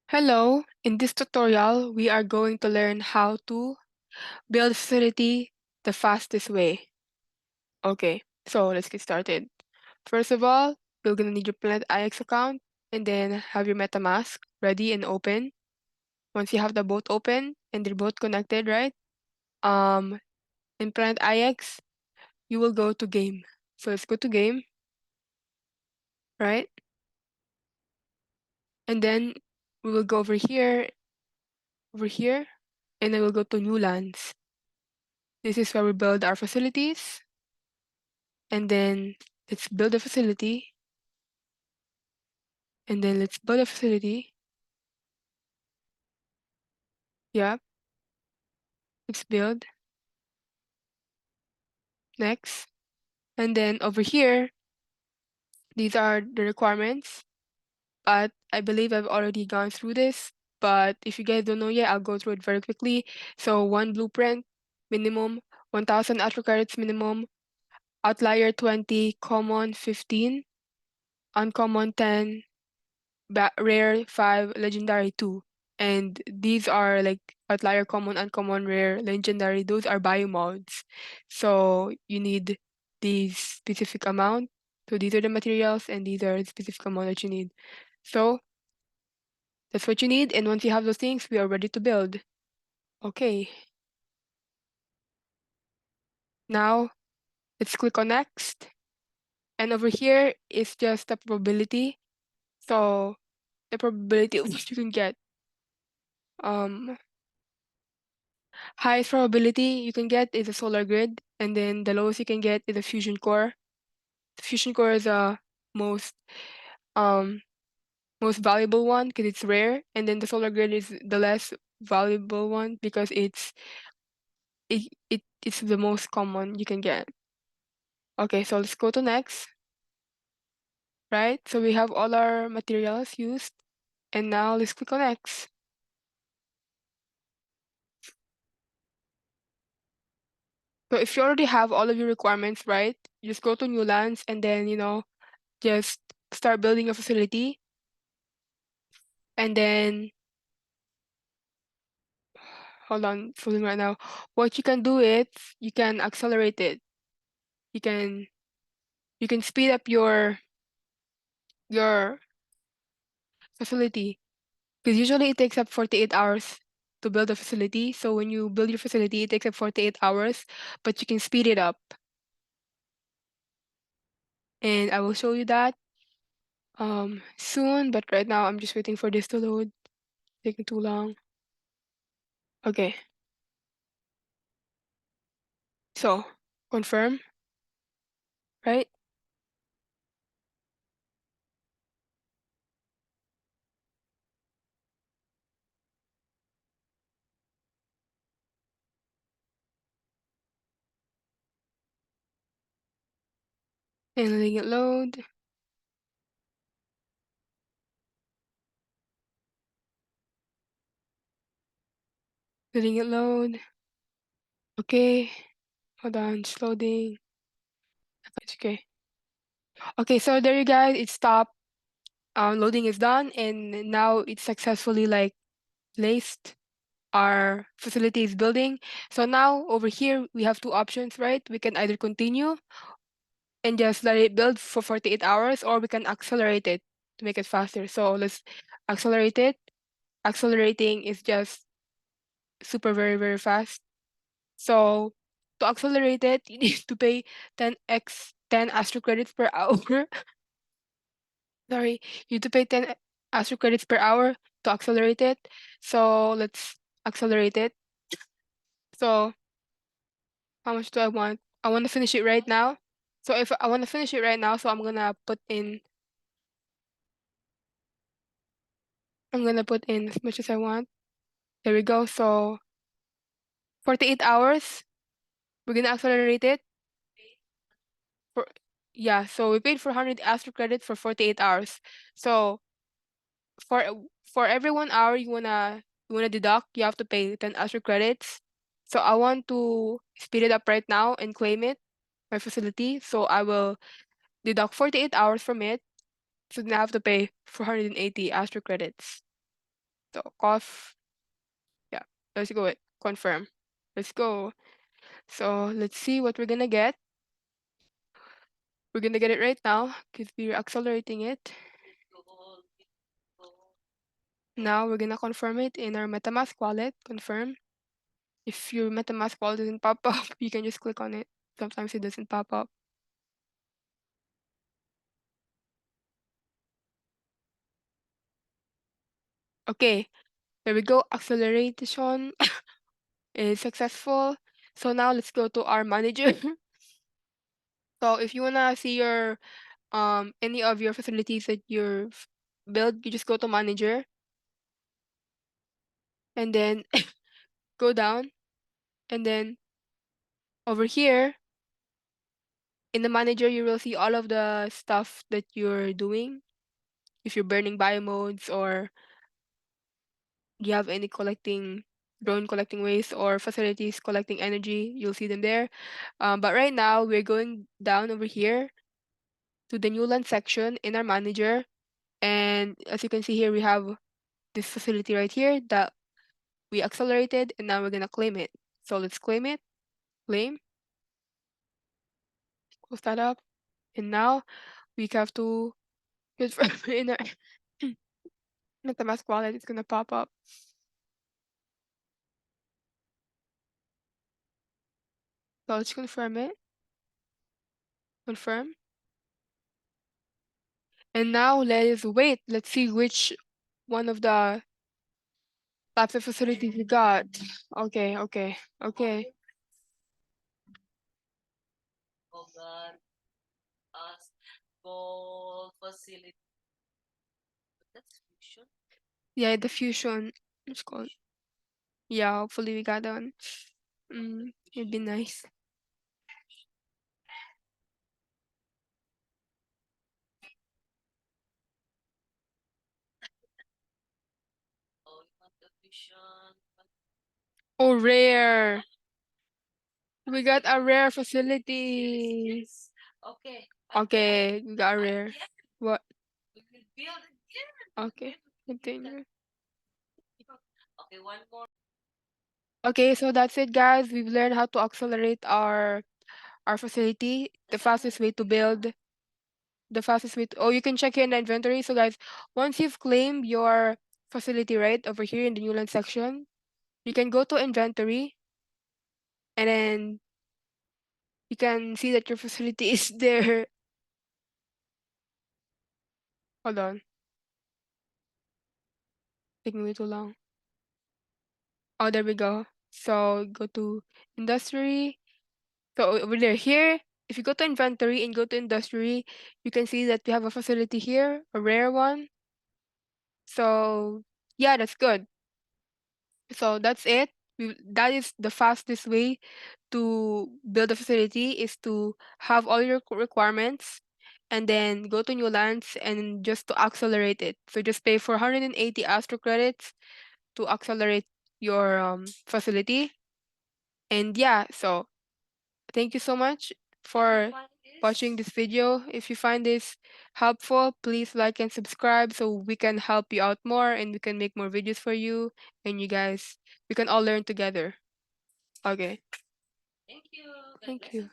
Hello, in this tutorial, we are going to learn how to build a facility the fastest way. Okay, so let's get started. First of all, you're gonna need your Planet IX account and then have your MetaMask ready and open. Once you have the both open and they're both connected, right? In Planet IX, you will go to game. So let's go to game, right? And then we will go over here, and then we'll go to new lands. This is where we build our facilities. And then let's build a facility. And then let's build a facility. Yeah, let's build. Next. And then over here, these are the requirements. But I believe I've already gone through this. But if you guys don't know yet, I'll go through it very quickly. So one blueprint, minimum, 1000 astro credits minimum, outlier 20, common 15, uncommon 10, rare 5, legendary 2. And these are like outlier, common, uncommon, rare, legendary. Those are biomods. So you need these specific amount. So these are the materials and these are the specific amount that you need. So that's what you need. And once you have those things, we are ready to build. Okay. Now let's click on next. And over here is just the probability. So the probability of what you can get. Um, Highest probability you can get is a solar grid, and then the lowest you can get is a fusion core. The fusion core is the most um most valuable one because it's rare, and then the solar grid is the less valuable one because it's the most common you can get. Okay, so let's go to next. Right? So we have all our materials used, and now let's click on next. So if you already have all of your requirements, right, just go to new lands and then just start building a facility. And then, hold on, it's loading right now. What you can do is you can accelerate it. You can you can speed up your facility because usually it takes up 48 hours to build a facility. So when you build your facility, it takes up 48 hours, but you can speed it up. And I will show you that soon, but right now I'm just waiting for this to load. Taking too long. Okay. So confirm, right? And letting it load. Letting it load. Okay. Hold on, it's loading. It's okay. Okay, so there you guys, it stopped. Loading is done, and now it's successfully like placed. Our facility is building. So now over here we have two options, right? We can either continue and just let it build for 48 hours, or we can accelerate it to make it faster. So let's accelerate it. Accelerating is just super very fast. So to accelerate it, you need to pay 10 Astro credits per hour. Sorry, you need to pay 10 Astro credits per hour to accelerate it. So let's accelerate it. So how much do I want? I want to finish it right now. So if I want to finish it right now, so I'm gonna put in as much as I want. There we go. So 48 hours. We're gonna accelerate it for yeah. So we paid for 100 Astro credits for 48 hours. So for for every 1 hour you wanna deduct, you have to pay 10 Astro credits. So I want to speed it up right now and claim it, my facility. So I will deduct 48 hours from it. So then I have to pay 480 Astro credits. So cost, yeah, let's go it. Confirm. Let's go. So let's see what we're gonna get. We're gonna get it right now because we're accelerating it. Now we're gonna confirm it in our MetaMask wallet. Confirm. If your MetaMask wallet doesn't pop up, you can just click on it. Sometimes it doesn't pop up. Okay, there we go. Acceleration is successful. So now let's go to our manager. So if you wanna see your any of your facilities that you're build, you just go to manager and then go down, and then over here in the manager you will see all of the stuff that you're doing. If you're burning biomodes or you have any drone collecting waste or facilities collecting energy, you'll see them there. But right now we're going down over here to the new land section in our manager, and as you can see here we have this facility right here that we accelerated, and now we're gonna claim it. So let's claim it. Claim. Close that up. And now we have to confirm in our MetaMask wallet. It's gonna pop up. So let's confirm it. Confirm. And now let's wait. Let's see which one of the types of facilities we got. Okay, okay, okay. Yeah, the fusion. It's called. Yeah, hopefully we got one. It'd be nice. Oh, rare. We got a rare facility. Okay, we got a rare. What? Okay, continue. Okay, so that's it, guys. We've learned how to accelerate our facility. The fastest way to build. The fastest way to, oh, you can check here in the inventory. So guys, once you've claimed your facility right over here in the Newland section, you can go to inventory, and then you can see that your facility is there. Hold on, taking way too long. Oh, there we go. So go to industry. So over there, here, if you go to inventory and go to industry, you can see that we have a facility here, a rare one. So yeah, that's good. So that's it. That is the fastest way to build a facility, is to have all your requirements and then go to new lands and just to accelerate it. So just pay 480 Astro credits to accelerate your facility. And yeah, so thank you so much for watching this video. If you find this helpful, please like and subscribe so we can help you out more and we can make more videos for you, and you guys, we can all learn together. Okay. Thank you.